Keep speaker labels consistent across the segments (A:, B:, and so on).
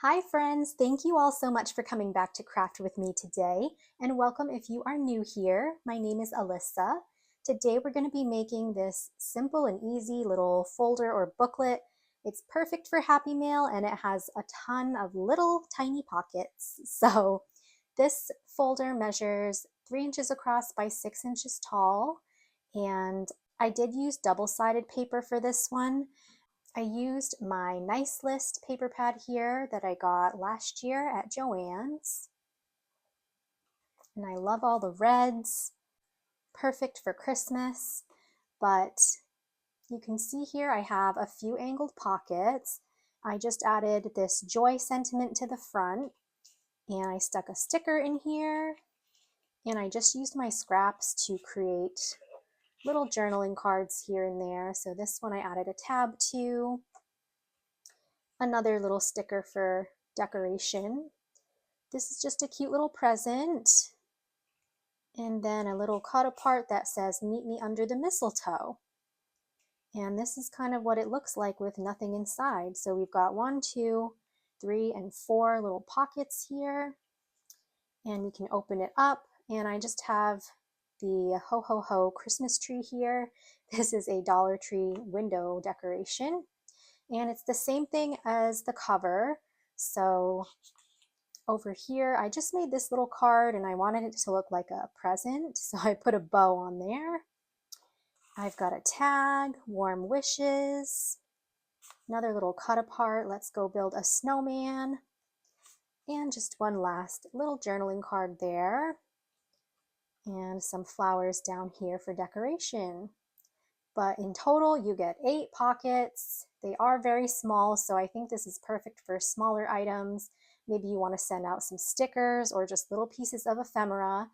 A: Hi friends, thank you all so much for coming back to craft with me today, and welcome if you are new here. My name is Alyssa. Today we're going to be making this simple and easy little folder or booklet. It's perfect for Happy Mail and it has a ton of little tiny pockets. So this folder measures 3 inches across by 6 inches tall, and I did use double-sided paper for this one. I used my Nice List paper pad here that I got last year at Joann's. And I love all the reds, perfect for Christmas. But you can see here I have a few angled pockets. I just added this joy sentiment to the front, and I stuck a sticker in here, and I just used my scraps to create little journaling cards here and there. So this one I added a tab to. Another little sticker for decoration. This is just a cute little present. And then a little cut apart that says, "Meet me under the mistletoe." And this is kind of what it looks like with nothing inside. So we've got 1, 2, 3, and 4 little pockets here. And we can open it up. And I just have the Ho Ho Ho Christmas tree here. This is a Dollar Tree window decoration. And it's the same thing as the cover. So over here, I just made this little card and I wanted it to look like a present. So I put a bow on there. I've got a tag, warm wishes, another little cut apart, let's go build a snowman, and just one last little journaling card there, and some flowers down here for decoration. But in total, you get 8 pockets. They are very small, so I think this is perfect for smaller items. Maybe you want to send out some stickers or just little pieces of ephemera,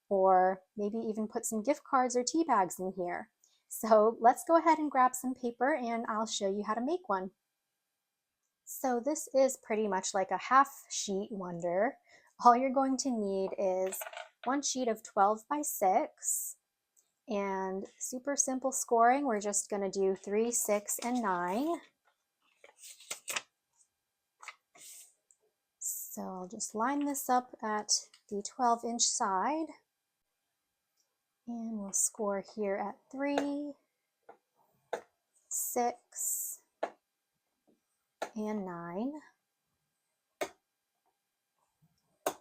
A: or maybe even put some gift cards or tea bags in here. So let's go ahead and grab some paper and I'll show you how to make one. So this is pretty much like a half sheet wonder. All you're going to need is one sheet of 12 by 6. And super simple scoring, we're just going to do 3, 6, and 9. So I'll just line this up at the 12-inch side. And we'll score here at 3, 6, and 9.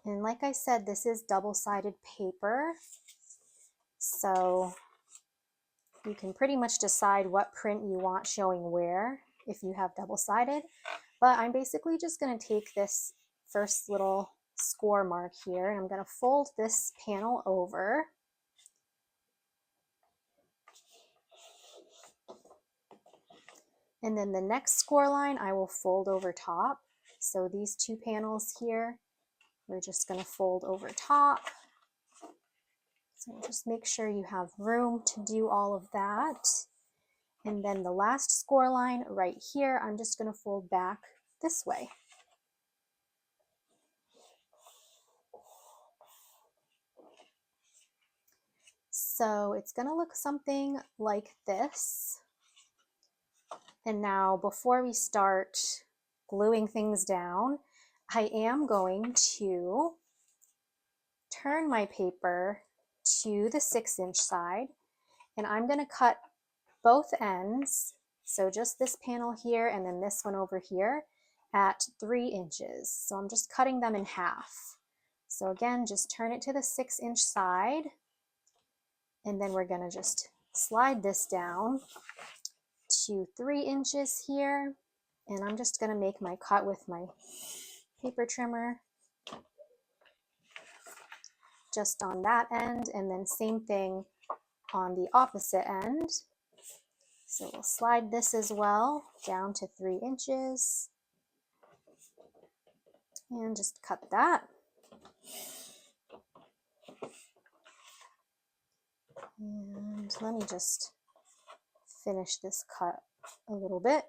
A: And like I said, this is double-sided paper. So you can pretty much decide what print you want showing where if you have double-sided. But I'm basically just going to take this first little score mark here and I'm going to fold this panel over. And then the next score line I will fold over top. So these 2 panels here, we're just going to fold over top. So just make sure you have room to do all of that. And then the last score line right here, I'm just going to fold back this way. So it's going to look something like this. And now before we start gluing things down, I am going to turn my paper to the 6-inch side, and I'm going to cut both ends, so just this panel here and then this one over here, at 3 inches. So I'm just cutting them in half. So again, just turn it to the 6-inch side, and then we're going to just slide this down to 3 inches here, and I'm just going to make my cut with my paper trimmer just on that end, and then same thing on the opposite end. So we'll slide this as well down to 3 inches and just cut that. And let me just finish this cut a little bit.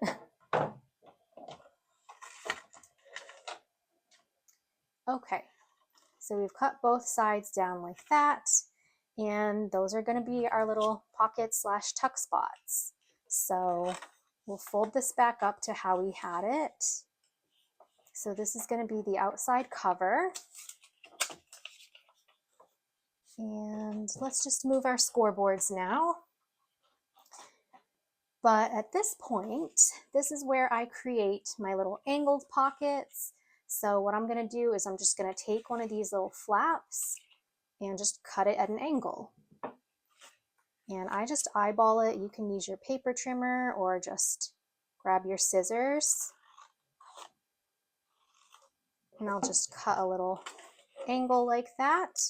A: Okay, so we've cut both sides down like that, and those are going to be our little pocket / tuck spots. So we'll fold this back up to how we had it. So this is going to be the outside cover. And let's just move our scoreboards now. But at this point, this is where I create my little angled pockets. So what I'm going to do is I'm just going to take one of these little flaps and just cut it at an angle. And I just eyeball it. You can use your paper trimmer or just grab your scissors. And I'll just cut a little angle like that.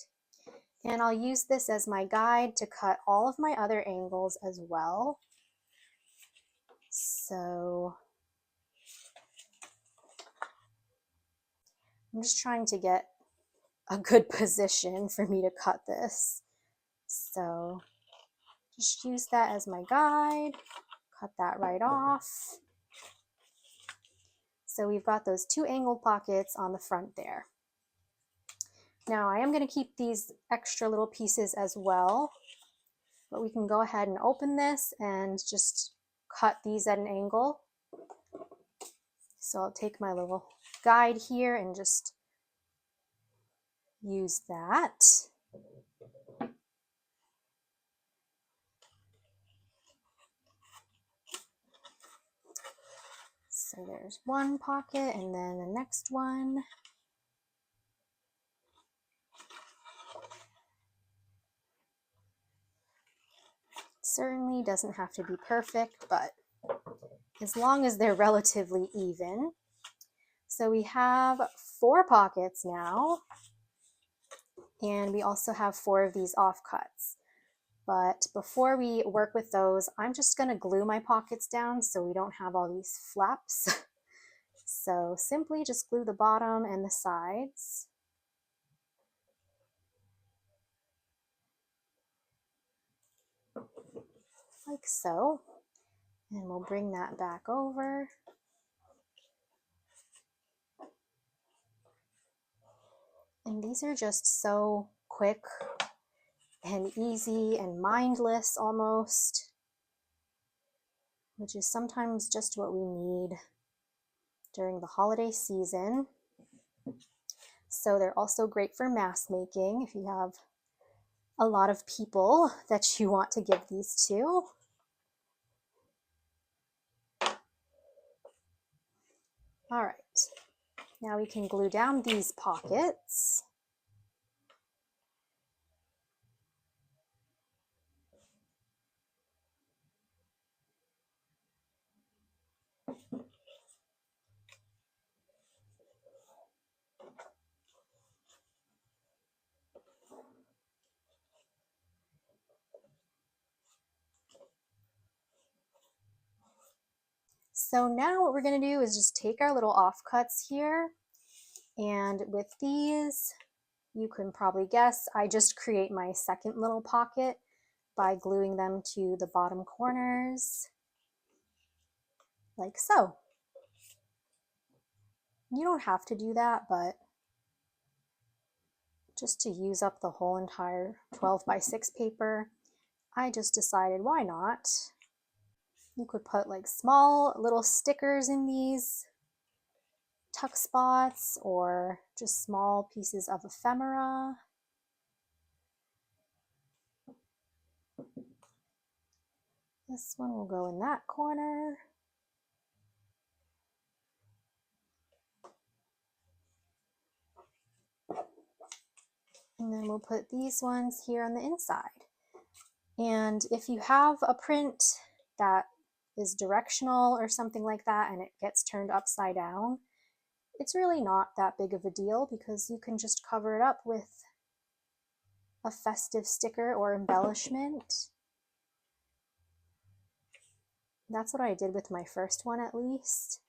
A: And I'll use this as my guide to cut all of my other angles as well. So I'm just trying to get a good position for me to cut this. So just use that as my guide, cut that right off. So we've got those two angled pockets on the front there. Now I am going to keep these extra little pieces as well, but we can go ahead and open this and just cut these at an angle. So I'll take my little guide here and just use that. So there's one pocket and then the next one. Certainly doesn't have to be perfect, but as long as they're relatively even. So we have 4 pockets now, and we also have 4 of these offcuts. But before we work with those, I'm just going to glue my pockets down so we don't have all these flaps. So simply just glue the bottom and the sides. Like so. And we'll bring that back over. And these are just so quick and easy and mindless almost, which is sometimes just what we need during the holiday season. So they're also great for mask making if you have a lot of people that you want to give these to. All right, now we can glue down these pockets. So now what we're going to do is just take our little offcuts here, and with these, you can probably guess, I just create my second little pocket by gluing them to the bottom corners, like so. You don't have to do that, but just to use up the whole entire 12 by 6 paper, I just decided why not. You could put like small little stickers in these tuck spots or just small pieces of ephemera. This one will go in that corner. And then we'll put these ones here on the inside. And if you have a print that is directional or something like that and it gets turned upside down, it's really not that big of a deal because you can just cover it up with a festive sticker or embellishment. That's what I did with my first one, at least,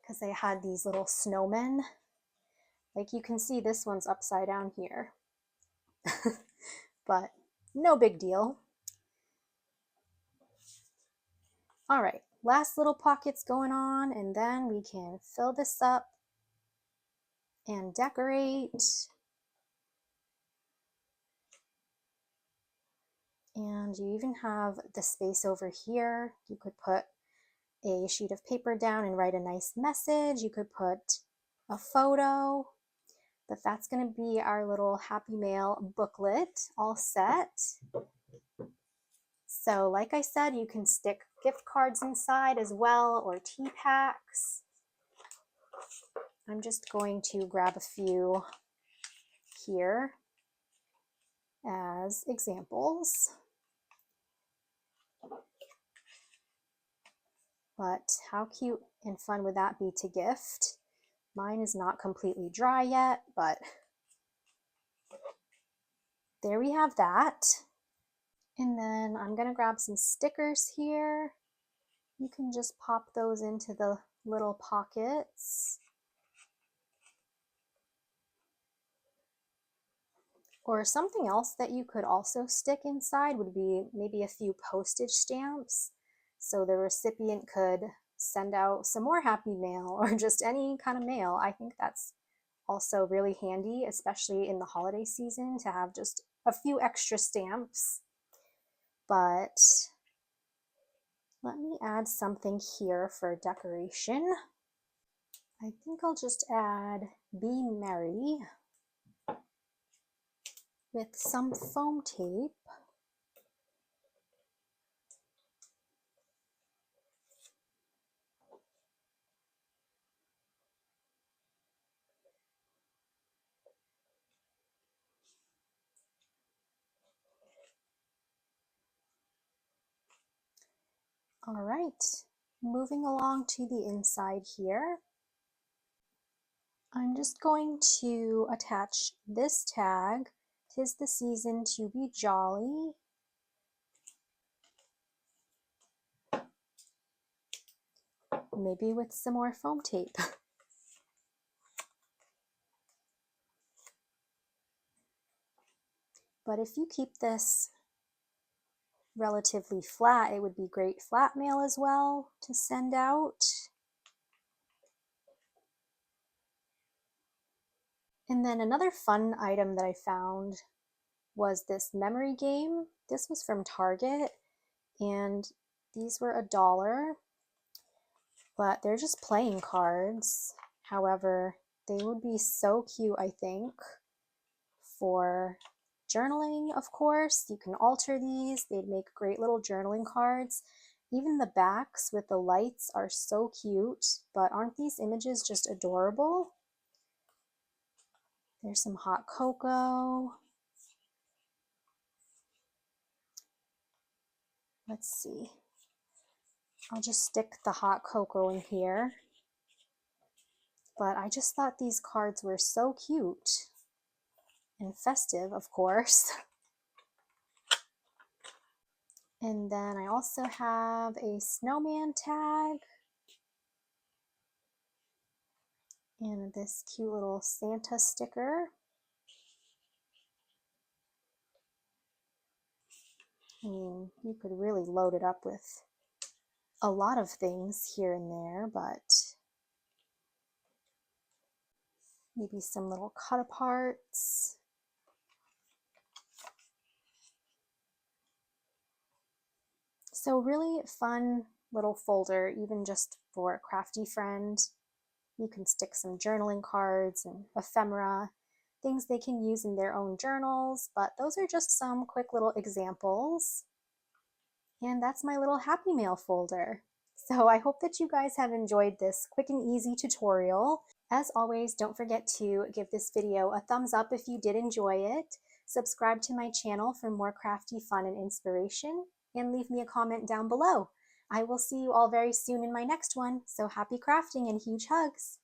A: because they had these little snowmen. Like you can see this one's upside down here, but no big deal. All right, last little pockets going on, and then we can fill this up and decorate. And you even have the space over here. You could put a sheet of paper down and write a nice message. You could put a photo, but that's going to be our little Happy Mail booklet all set. So like I said, you can stick gift cards inside as well, or tea packs. I'm just going to grab a few here as examples. But how cute and fun would that be to gift? Mine is not completely dry yet, but there we have that. And then I'm going to grab some stickers here. You can just pop those into the little pockets. Or something else that you could also stick inside would be maybe a few postage stamps, so the recipient could send out some more Happy Mail or just any kind of mail. I think that's also really handy, especially in the holiday season, to have just a few extra stamps. But let me add something here for decoration. I think I'll just add Be Merry with some foam tape. All right, moving along to the inside here. I'm just going to attach this tag, "'Tis the season to be jolly." Maybe with some more foam tape. But if you keep this relatively flat, it would be great flat mail as well to send out. And then another fun item that I found was this memory game. This was from Target, and these were $1, but they're just playing cards. However, they would be so cute, I think, for journaling, of course. You can alter these. They'd make great little journaling cards. Even the backs with the lights are so cute, but aren't these images just adorable? There's some hot cocoa. Let's see. I'll just stick the hot cocoa in here. But I just thought these cards were so cute and festive, of course. And then I also have a snowman tag and this cute little Santa sticker. I mean, you could really load it up with a lot of things here and there, but maybe some little cut aparts. So really fun little folder, even just for a crafty friend. You can stick some journaling cards and ephemera, things they can use in their own journals, but those are just some quick little examples. And that's my little Happy Mail folder. So I hope that you guys have enjoyed this quick and easy tutorial. As always, don't forget to give this video a thumbs up if you did enjoy it. Subscribe to my channel for more crafty fun and inspiration, and leave me a comment down below. I will see you all very soon in my next one, so happy crafting and huge hugs!